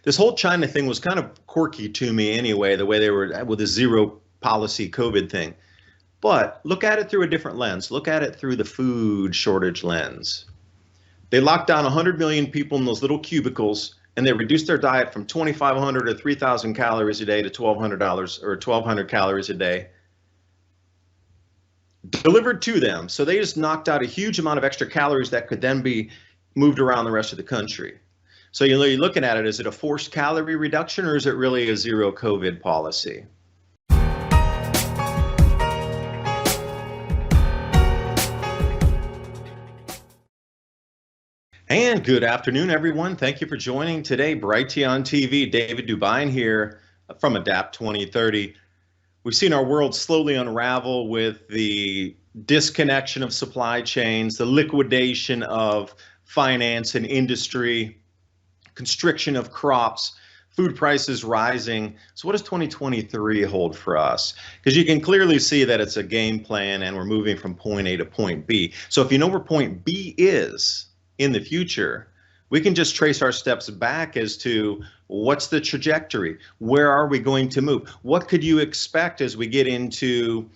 This whole China thing was kind of quirky to me anyway, the way they were with the zero policy COVID thing. But look at it through a different lens. Look at it through the food shortage lens. They locked down 100 million people in those little cubicles, and they reduced their diet from 2,500 or 3,000 calories a day to $1,200 or 1,200 calories a day, delivered to them. So they just knocked out a huge amount of extra calories that could then be moved around the rest of the country. So you're looking at it, is it a forced calorie reduction or is it really a zero COVID policy? And good afternoon, everyone. Thank you for joining today. Brighty on TV, David Dubine here from Adapt 2030. We've seen our world slowly unravel with the disconnection of supply chains, the liquidation of finance and industry, constriction of crops, food prices rising. So what does 2023 hold for us? Because you can clearly see that it's a game plan and we're moving from point A to point B. So if you know where point B is in the future, we can just trace our steps back as to what's the trajectory, where are we going to move, what could you expect as we get into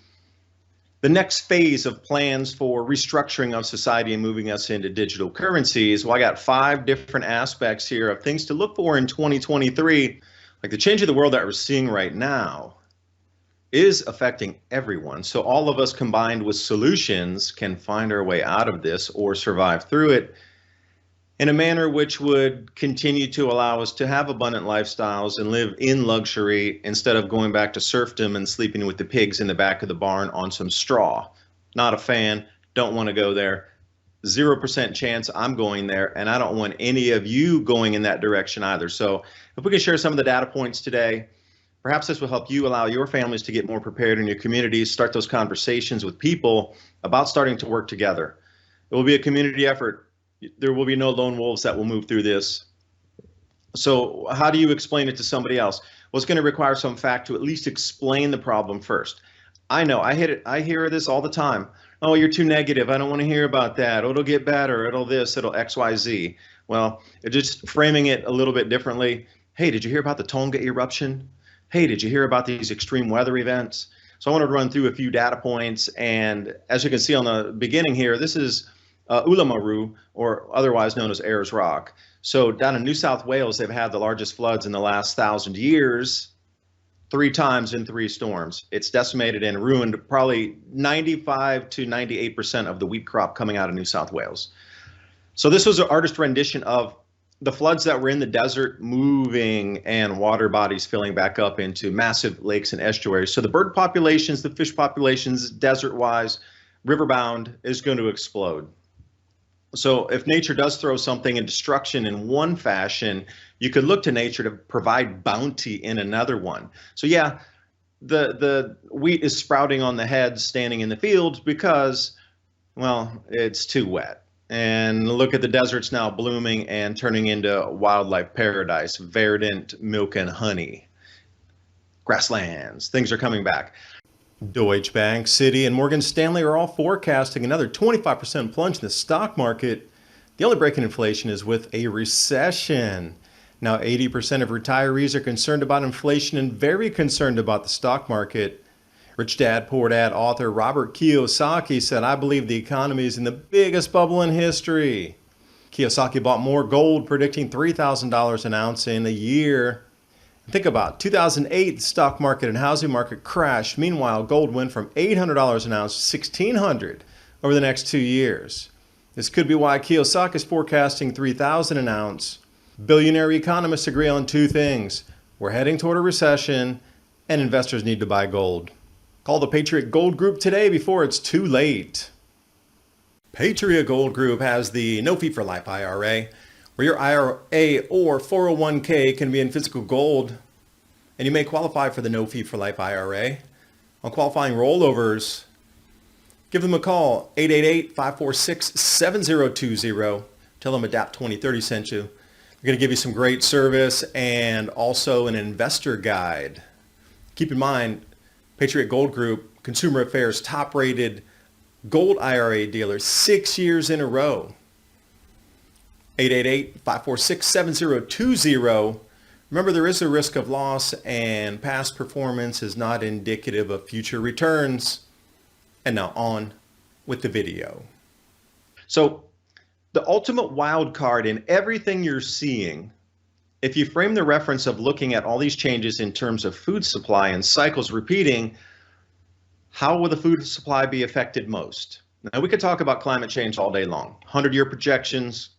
the next phase of plans for restructuring of society and moving us into digital currencies. Well, I got 5 different aspects here of things to look for in 2023. Like the change of the world that we're seeing right now is affecting everyone. So all of us combined with solutions can find our way out of this or survive through it in a manner which would continue to allow us to have abundant lifestyles and live in luxury instead of going back to serfdom and sleeping with the pigs in the back of the barn on some straw. Not a fan, don't want to go there. 0% chance I'm going there, and I don't want any of you going in that direction either. So if we can share some of the data points today, perhaps this will help you allow your families to get more prepared in your communities, start those conversations with people about starting to work together. It will be a community effort. There will be no lone wolves that will move through this. So how do you explain it to somebody else? Well, it's going to require some fact to at least explain the problem first. I know, I hear this all the time. Oh, you're too negative. I don't want to hear about that. Oh, it'll get better. It'll this, it'll X, Y, Z. Well, just framing it a little bit differently. Hey, did you hear about the Tonga eruption? Hey, did you hear about these extreme weather events? So I want to run through a few data points. And as you can see on the beginning here, this is Ulamaru, or otherwise known as Ayers Rock. So down in New South Wales, they've had the largest floods in the last 1,000 years, 3 times in 3 storms. It's decimated and ruined probably 95 to 98% of the wheat crop coming out of New South Wales. So this was an artist rendition of the floods that were in the desert moving and water bodies filling back up into massive lakes and estuaries. So the bird populations, the fish populations, desert-wise, riverbound is going to explode. So if nature does throw something in destruction in one fashion, you could look to nature to provide bounty in another one. So yeah, the wheat is sprouting on the heads standing in the fields because, well, it's too wet. And look at the deserts now blooming and turning into wildlife paradise, verdant milk and honey. Grasslands, things are coming back. Deutsche Bank, Citi, and Morgan Stanley are all forecasting another 25% plunge in the stock market. The only break in inflation is with a recession. Now, 80% of retirees are concerned about inflation and very concerned about the stock market. Rich Dad, Poor Dad author Robert Kiyosaki said, "I believe the economy is in the biggest bubble in history." Kiyosaki bought more gold, predicting $3,000 an ounce in a year. Think about 2008, the stock market and housing market crashed. Meanwhile, gold went from $800 an ounce to $1,600 over the next 2 years. This could be why Kiyosaki is forecasting $3,000 an ounce. Billionaire economists agree on 2 things. We're heading toward a recession, and investors need to buy gold. Call the Patriot Gold Group today before it's too late. Patriot Gold Group has the no fee for life IRA, where your IRA or 401k can be in physical gold, and you may qualify for the no fee for life IRA. On qualifying rollovers, give them a call, 888-546-7020. Tell them Adapt 2030 sent you. They're going to give you some great service and also an investor guide. Keep in mind, Patriot Gold Group, Consumer Affairs top-rated gold IRA dealer 6 years in a row. 888-546-7020. Remember, there is a risk of loss, and past performance is not indicative of future returns. And now on with the video. So the ultimate wild card in everything you're seeing, if you frame the reference of looking at all these changes in terms of food supply and cycles repeating, how will the food supply be affected most? Now, we could talk about climate change all day long, 100-year projections,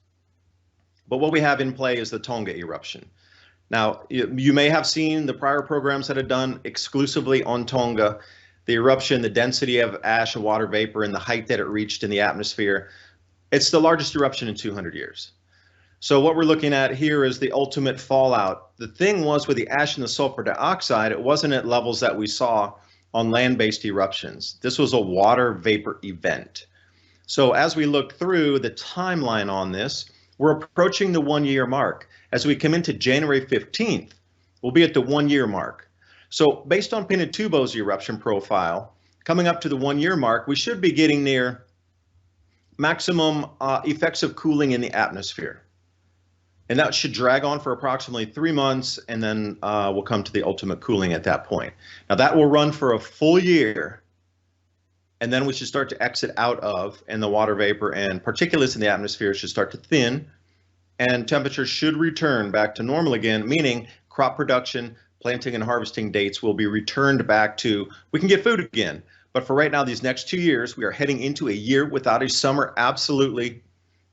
but what we have in play is the Tonga eruption. Now, you may have seen the prior programs that have done exclusively on Tonga, the eruption, the density of ash and water vapor, and the height that it reached in the atmosphere. It's the largest eruption in 200 years. So what we're looking at here is the ultimate fallout. The thing was with the ash and the sulfur dioxide, it wasn't at levels that we saw on land-based eruptions. This was a water vapor event. So as we look through the timeline on this, we're approaching the 1-year mark. As we come into January 15th, we'll be at the 1-year mark. So based on Pinatubo's eruption profile, coming up to the 1-year mark, we should be getting near maximum effects of cooling in the atmosphere. And that should drag on for approximately 3 months, and then we'll come to the ultimate cooling at that point. Now that will run for a full year, and then we should start to exit out of, and the water vapor and particulates in the atmosphere should start to thin, and temperatures should return back to normal again, meaning crop production, planting and harvesting dates will be returned back to, we can get food again. But for right now, these next 2 years, we are heading into a year without a summer, absolutely.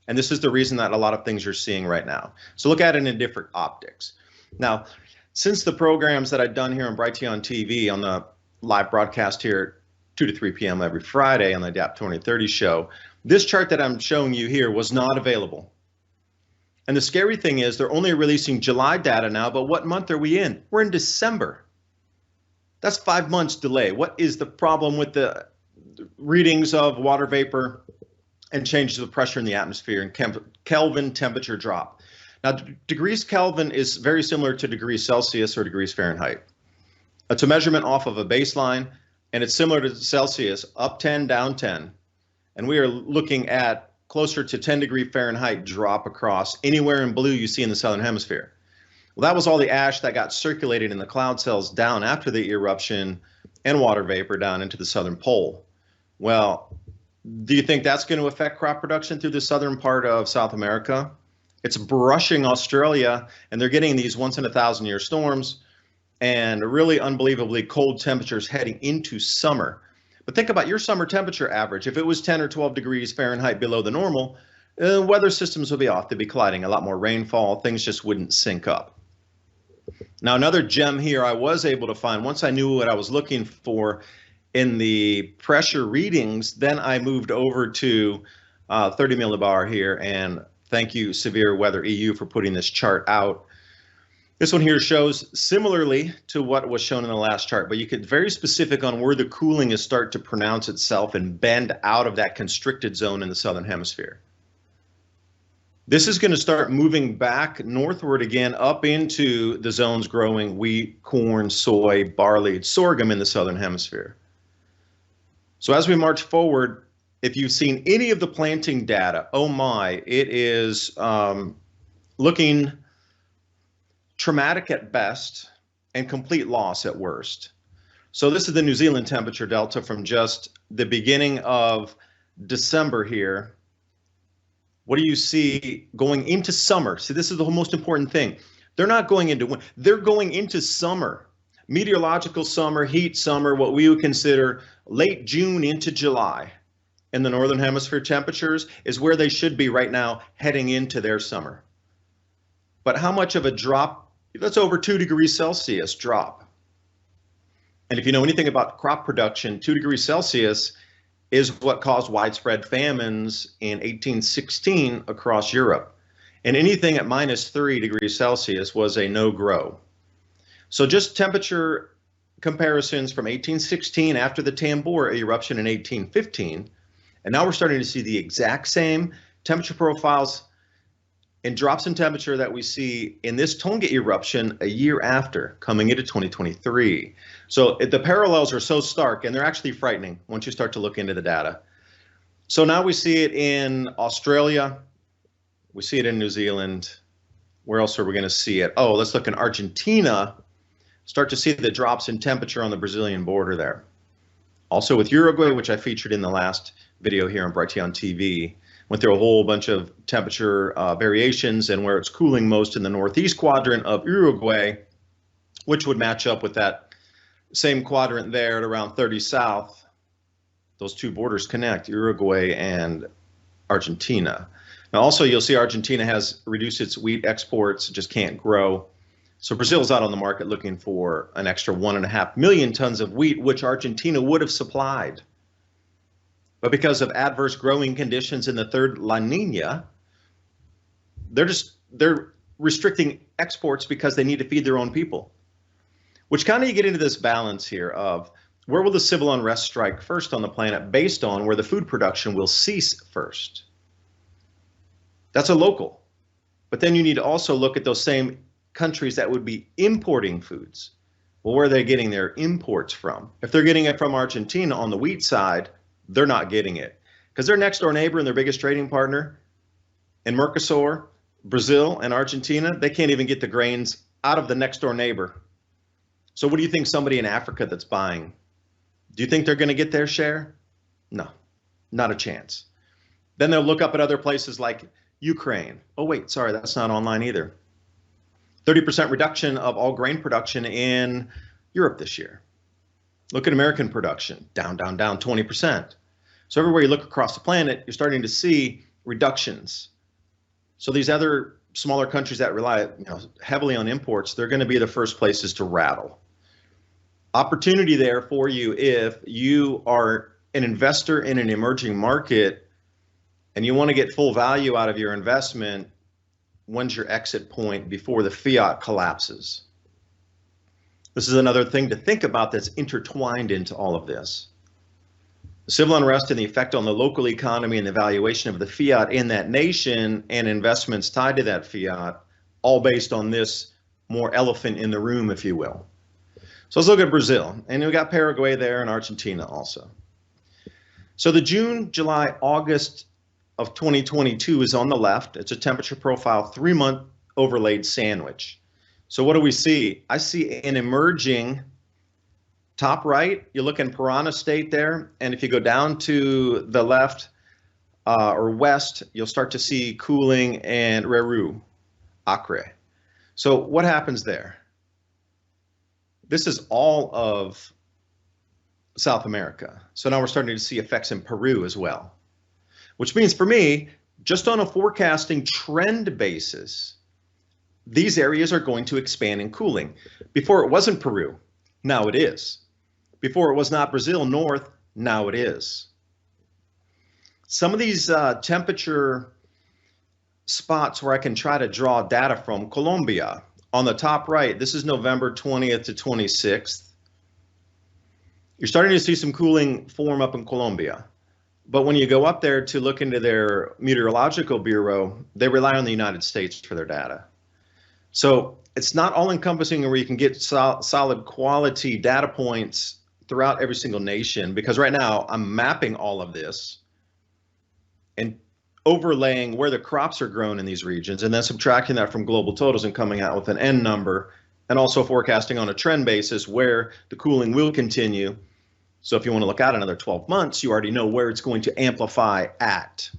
And this is the reason that a lot of things you're seeing right now. So look at it in different optics. Now, since the programs that I've done here on Brighteon TV on the live broadcast here, 2 to 3 p.m. every Friday on the DAP 2030 show, this chart that I'm showing you here was not available. And the scary thing is they're only releasing July data now, but what month are we in? We're in December. That's 5 months delay. What is the problem with the readings of water vapor and changes of pressure in the atmosphere and Kelvin temperature drop? Now, degrees Kelvin is very similar to degrees Celsius or degrees Fahrenheit. It's a measurement off of a baseline, and it's similar to Celsius, up 10, down 10. And we are looking at closer to 10-degree Fahrenheit drop across anywhere in blue you see in the southern hemisphere. Well, that was all the ash that got circulated in the cloud cells down after the eruption and water vapor down into the southern pole. Well, do you think that's going to affect crop production through the southern part of South America? It's brushing Australia, and they're getting these once-in-a-thousand-year storms and really unbelievably cold temperatures heading into summer. But think about your summer temperature average. If it was 10 or 12 degrees Fahrenheit below the normal, weather systems would be off. They'd be colliding, a lot more rainfall. Things just wouldn't sync up. Now, another gem here I was able to find, once I knew what I was looking for in the pressure readings, then I moved over to 30 millibar here. And thank you, Severe Weather EU, for putting this chart out. This one here shows similarly to what was shown in the last chart, but you get very specific on where the cooling is start to pronounce itself and bend out of that constricted zone in the southern hemisphere. This is going to start moving back northward again up into the zones growing wheat, corn, soy, barley, sorghum in the southern hemisphere. So as we march forward, if you've seen any of the planting data, oh my, it is looking traumatic at best and complete loss at worst. So this is the New Zealand temperature delta from just the beginning of December here. What do you see going into summer? See, this is the most important thing. They're not going into winter, they're going into summer. Meteorological summer, heat summer, what we would consider late June into July in the northern hemisphere temperatures is where they should be right now heading into their summer. But how much of a drop? That's over 2 degrees Celsius drop. And if you know anything about crop production, 2 degrees Celsius is what caused widespread famines in 1816 across Europe. And anything at -3 degrees Celsius was a no-grow. So just temperature comparisons from 1816 after the Tambora eruption in 1815, and now we're starting to see the exact same temperature profiles and drops in temperature that we see in this Tonga eruption a year after, coming into 2023. So the parallels are so stark, and they're actually frightening once you start to look into the data. So now we see it in Australia, we see it in New Zealand, Where else are we going to see it? Oh, let's look in Argentina. Start to see the drops in temperature on the Brazilian border there. Also with Uruguay, which I featured in the last video here on Brighteon TV. Went through a whole bunch of temperature variations and where it's cooling most in the northeast quadrant of Uruguay, which would match up with that same quadrant there at around 30 south. Those two borders connect, Uruguay and Argentina. Now also you'll see Argentina has reduced its wheat exports, just can't grow. So Brazil's out on the market looking for an extra 1.5 million tons of wheat, which Argentina would have supplied. But because of adverse growing conditions in the third La Nina, they're restricting exports because they need to feed their own people. Which kind of you get into this balance here of where will the civil unrest strike first on the planet based on where the food production will cease first. That's a local. But then you need to also look at those same countries that would be importing foods. Well, where are they getting their imports from? If they're getting it from Argentina on the wheat side, they're not getting it because their next door neighbor and their biggest trading partner in Mercosur, Brazil and Argentina, they can't even get the grains out of the next door neighbor. So what do you think somebody in Africa that's buying, do you think they're going to get their share? No, not a chance. Then they'll look up at other places like Ukraine. Oh, wait, sorry, that's not online either. 30% reduction of all grain production in Europe this year. Look at American production, down, 20%. So everywhere you look across the planet, you're starting to see reductions. So these other smaller countries that rely heavily on imports, they're going to be the first places to rattle. Opportunity there for you if you are an investor in an emerging market and you want to get full value out of your investment. When's your exit point before the fiat collapses? This is another thing to think about that's intertwined into all of this. The civil unrest and the effect on the local economy and the valuation of the fiat in that nation and investments tied to that fiat, all based on this more elephant in the room, if you will. So let's look at Brazil. And we got Paraguay there and Argentina also. So the June, July, August of 2022 is on the left. It's a temperature profile 3-month overlaid sandwich. So what do we see? I see an emerging top right. You look in Parana state there, and if you go down to the left or west, you'll start to see cooling and Reru, Acre. So what happens there? This is all of South America. So now we're starting to see effects in Peru as well, which means for me, just on a forecasting trend basis, these areas are going to expand in cooling. Before it wasn't Peru, now it is. Before it was not Brazil north, now it is. Some of these temperature spots where I can try to draw data from, Colombia, on the top right, this is November 20th to 26th. You're starting to see some cooling form up in Colombia. But when you go up there to look into their meteorological bureau, they rely on the United States for their data. So it's not all encompassing where you can get solid quality data points throughout every single nation, because right now I'm mapping all of this and overlaying where the crops are grown in these regions and then subtracting that from global totals and coming out with an N number, and also forecasting on a trend basis where the cooling will continue. So if you want to look out another 12 months, you already know where it's going to amplify at.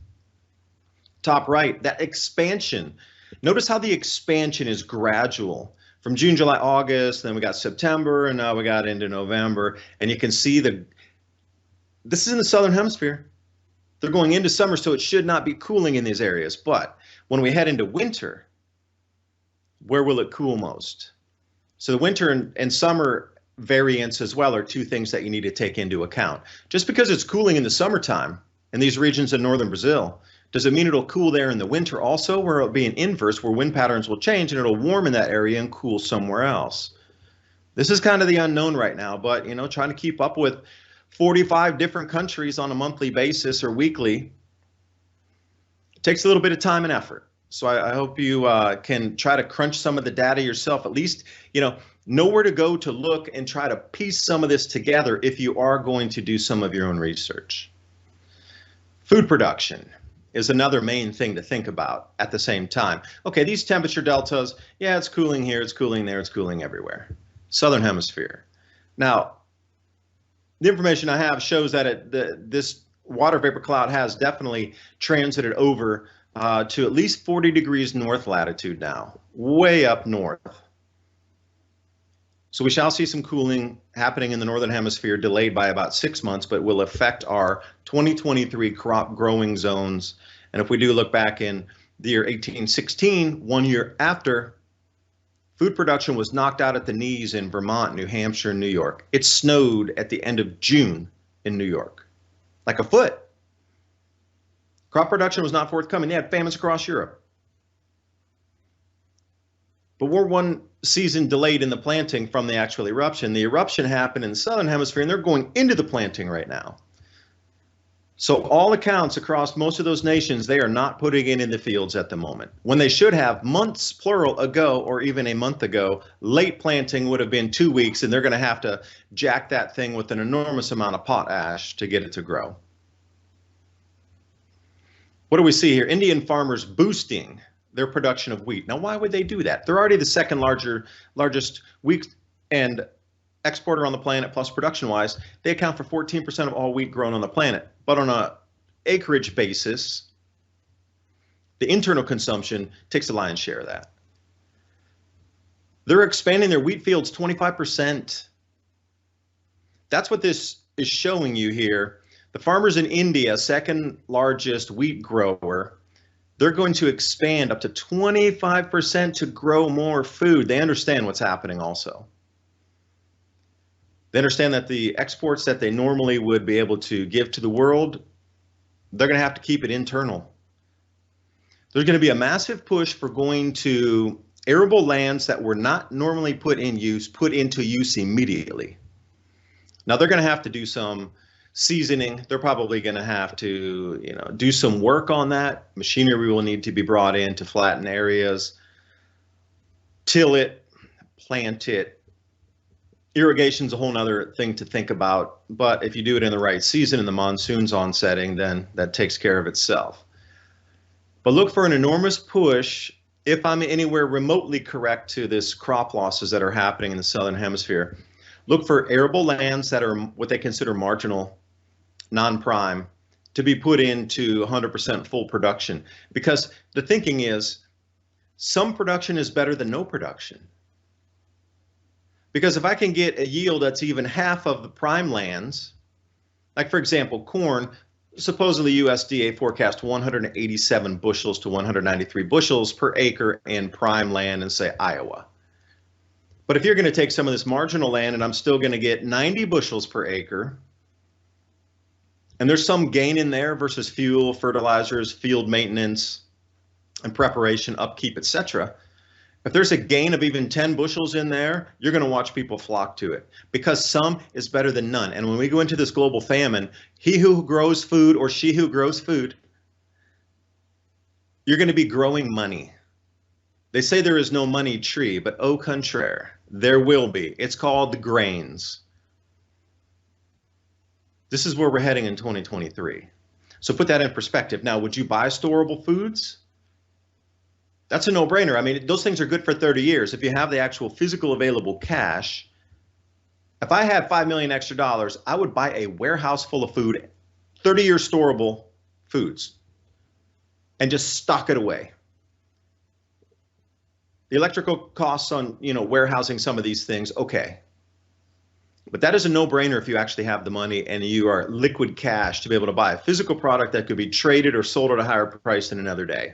Top right, that expansion. Notice how the expansion is gradual from June, July, August, then we got September, and now we got into November. And you can see this is in the Southern Hemisphere. They're going into summer, so it should not be cooling in these areas. But when we head into winter, where will it cool most? So the winter and summer variants as well are two things that you need to take into account. Just because it's cooling in the summertime in these regions in northern Brazil, does it mean it'll cool there in the winter also, where it'll be an inverse where wind patterns will change and it'll warm in that area and cool somewhere else? This is kind of the unknown right now, but trying to keep up with 45 different countries on a monthly basis or weekly, it takes a little bit of time and effort. So I hope you can try to crunch some of the data yourself, at least, know where to go to look and try to piece some of this together if you are going to do some of your own research. Food production. is another main thing to think about at the same time. Okay, these temperature deltas, yeah, it's cooling here, it's cooling there, it's cooling everywhere. Southern hemisphere. Now, the information I have shows that this water vapor cloud has definitely transited over to at least 40 degrees north latitude now, way up north. So we shall see some cooling happening in the northern hemisphere, delayed by about 6 months, but will affect our 2023 crop growing zones. And if we do look back in the year 1816, 1 year after, food production was knocked out at the knees in Vermont, New Hampshire, and New York. It snowed at the end of June in New York, like a foot. Crop production was not forthcoming. They had famines across Europe. But we're one season delayed in the planting from the actual eruption. The eruption happened in the southern hemisphere, and they're going into the planting right now. So all accounts across most of those nations, they are not putting it in the fields at the moment. When they should have months, plural, ago, or even a month ago, late planting would have been 2 weeks, and they're going to have to jack that thing with an enormous amount of potash to get it to grow. What do we see here? Indian farmers boosting their production of wheat. Now, why would they do that? They're already the second largest wheat and exporter on the planet, plus production-wise. They account for 14% of all wheat grown on the planet. But on an acreage basis, the internal consumption takes the lion's share of that. They're expanding their wheat fields 25%. That's what this is showing you here. The farmers in India, second largest wheat grower, they're going to expand up to 25% to grow more food. They understand what's happening also. They understand that the exports that they normally would be able to give to the world, they're going to have to keep it internal. There's going to be a massive push for going to arable lands that were not normally put into use immediately. Now they're going to have to do some seasoning. They're probably going to have to, do some work on that. Machinery will need to be brought in to flatten areas, till it, plant it. Irrigation's a whole nother thing to think about, but if you do it in the right season and the monsoon's onsetting, then that takes care of itself. But look for an enormous push, if I'm anywhere remotely correct to this crop losses that are happening in the southern hemisphere. Look for arable lands that are what they consider marginal, non-prime, to be put into 100% full production. Because the thinking is, some production is better than no production. Because if I can get a yield that's even half of the prime lands, like for example, corn, supposedly USDA forecast 187 bushels to 193 bushels per acre in prime land in, say, Iowa. But if you're going to take some of this marginal land and I'm still going to get 90 bushels per acre, and there's some gain in there versus fuel, fertilizers, field maintenance, and preparation, upkeep, etc. If there's a gain of even 10 bushels in there, you're going to watch people flock to it, because some is better than none. And when we go into this global famine, he who grows food or she who grows food, you're going to be growing money. They say there is no money tree, but au contraire, there will be. It's called the grains. This is where we're heading in 2023. So put that in perspective. Now, would you buy storable foods? That's a no-brainer. I mean, those things are good for 30 years. If you have the actual physical available cash, if I had $5 million extra dollars, I would buy a warehouse full of food, 30-year storable foods, and just stock it away. The electrical costs on, warehousing some of these things, okay. But that is a no-brainer if you actually have the money and you are liquid cash to be able to buy a physical product that could be traded or sold at a higher price in another day.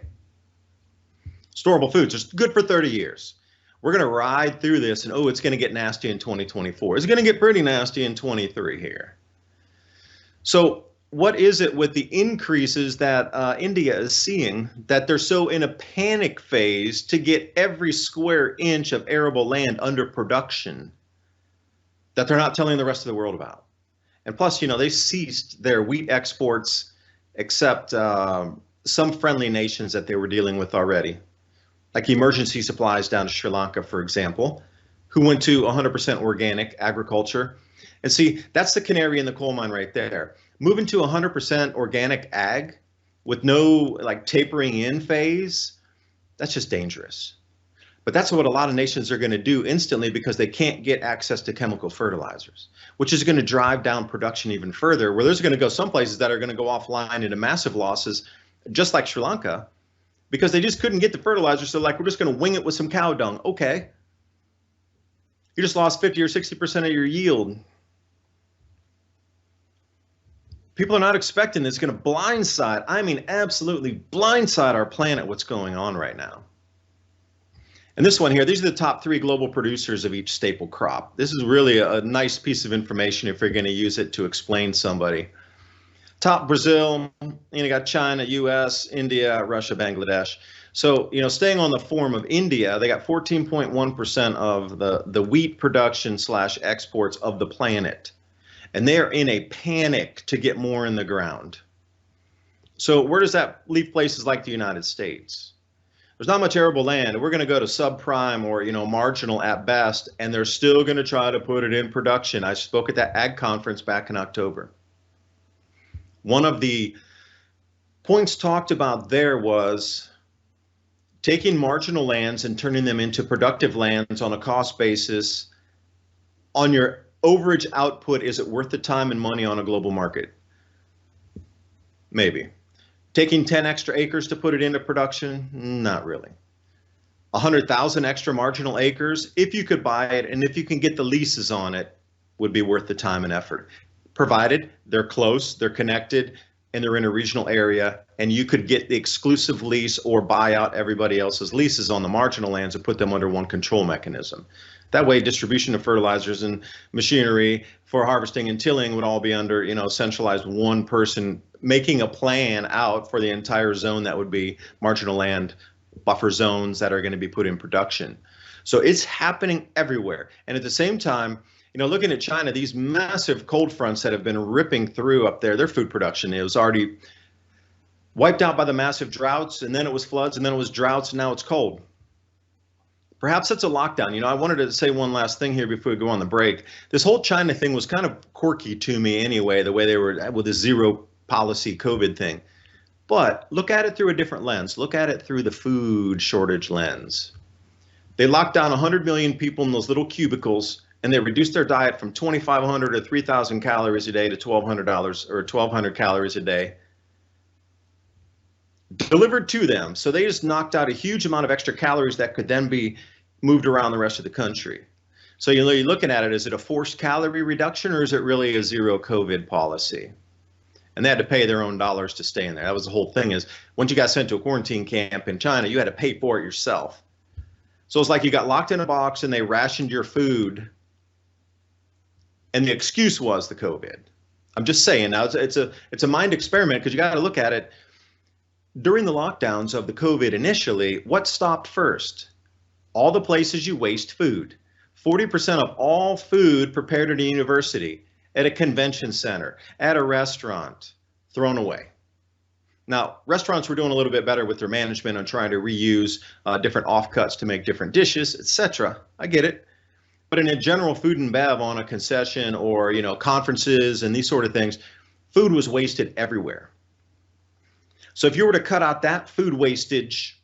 Storable foods are good for 30 years. We're going to ride through this, and it's going to get nasty in 2024. It's going to get pretty nasty in 23 here. So what is it with the increases that India is seeing, that they're so in a panic phase to get every square inch of arable land under production that they're not telling the rest of the world about? And plus, they ceased their wheat exports, except some friendly nations that they were dealing with already, like emergency supplies down to Sri Lanka, for example, who went to 100% organic agriculture. And see, that's the canary in the coal mine right there. Moving to 100% organic ag with no like tapering in phase, that's just dangerous. But that's what a lot of nations are going to do instantly because they can't get access to chemical fertilizers, which is going to drive down production even further, where there's going to go some places that are going to go offline into massive losses, just like Sri Lanka, because they just couldn't get the fertilizer. So like, we're just going to wing it with some cow dung. Okay. You just lost 50 or 60% of your yield. People are not expecting it's going to blindside, I mean, absolutely blindside our planet, what's going on right now. And this one here, these are the top 3 global producers of each staple crop. This is really a nice piece of information if you're going to use it to explain somebody. Top Brazil, you got China, US, India, Russia, Bangladesh. So, staying on the form of India, they got 14.1% of the wheat production / exports of the planet. And they're in a panic to get more in the ground. So where does that leave places like the United States? There's not much arable land. We're going to go to subprime or, marginal at best, and they're still going to try to put it in production. I spoke at that ag conference back in October. One of the points talked about there was taking marginal lands and turning them into productive lands on a cost basis. On your overage output, is it worth the time and money on a global market? Maybe. Taking 10 extra acres to put it into production? Not really. 100,000 extra marginal acres, if you could buy it and if you can get the leases on it, would be worth the time and effort, provided they're close, they're connected, and they're in a regional area, and you could get the exclusive lease or buy out everybody else's leases on the marginal lands and put them under one control mechanism. That way, distribution of fertilizers and machinery for harvesting and tilling would all be under, centralized one person making a plan out for the entire zone that would be marginal land buffer zones that are going to be put in production. So it's happening everywhere. And at the same time, looking at China, these massive cold fronts that have been ripping through up there, their food production, it was already wiped out by the massive droughts, and then it was floods, and then it was droughts, and now it's cold. Perhaps it's a lockdown. I wanted to say one last thing here before we go on the break. This whole China thing was kind of quirky to me anyway, the way they were with the zero policy COVID thing. But look at it through a different lens. Look at it through the food shortage lens. They locked down 100 million people in those little cubicles, and they reduced their diet from 2,500 or 3,000 calories a day to $1,200 or 1,200 calories a day. Delivered to them. So they just knocked out a huge amount of extra calories that could then be moved around the rest of the country. So you're looking at it, is it a forced calorie reduction or is it really a zero COVID policy? And they had to pay their own dollars to stay in there. That was the whole thing, is once you got sent to a quarantine camp in China, you had to pay for it yourself. So it's like you got locked in a box and they rationed your food. And the excuse was the COVID. I'm just saying, now it's a mind experiment, because you got to look at it. During the lockdowns of the COVID initially, what stopped first? All the places you waste food. 40% of all food prepared at a university, at a convention center, at a restaurant, thrown away. Now, restaurants were doing a little bit better with their management on trying to reuse different offcuts to make different dishes, etc. I get it. But in a general food and bev on a concession or, conferences and these sort of things, food was wasted everywhere. So if you were to cut out that food wastage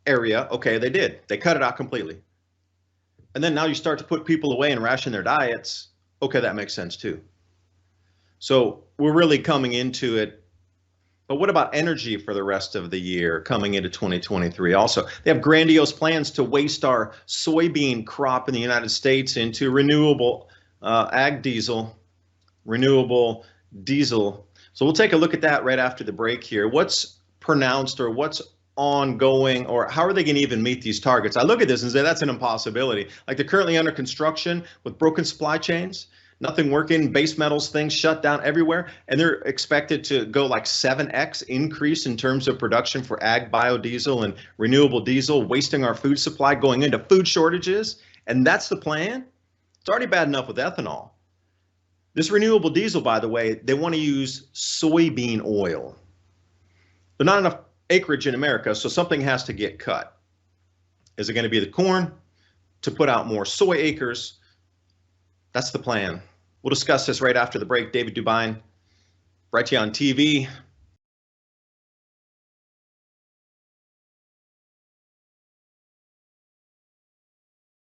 area, okay, they did. They cut it out completely. And then now you start to put people away and ration their diets. Okay, that makes sense too. So we're really coming into it. But what about energy for the rest of the year coming into 2023? Also, they have grandiose plans to waste our soybean crop in the United States into renewable ag diesel, renewable diesel. So we'll take a look at that right after the break here. What's pronounced or what's ongoing, or how are they going to even meet these targets? I look at this and say that's an impossibility. Like, they're currently under construction with broken supply chains, nothing working, base metals, things shut down everywhere, and they're expected to go like 7x increase in terms of production for ag biodiesel and renewable diesel, wasting our food supply, going into food shortages. And that's the plan. It's already bad enough with ethanol. This renewable diesel, by the way, they want to use soybean oil. There's not enough acreage in America, so something has to get cut. Is it going to be the corn to put out more soy acres? That's the plan. We'll discuss this right after the break. David Dubine, Patriot TV.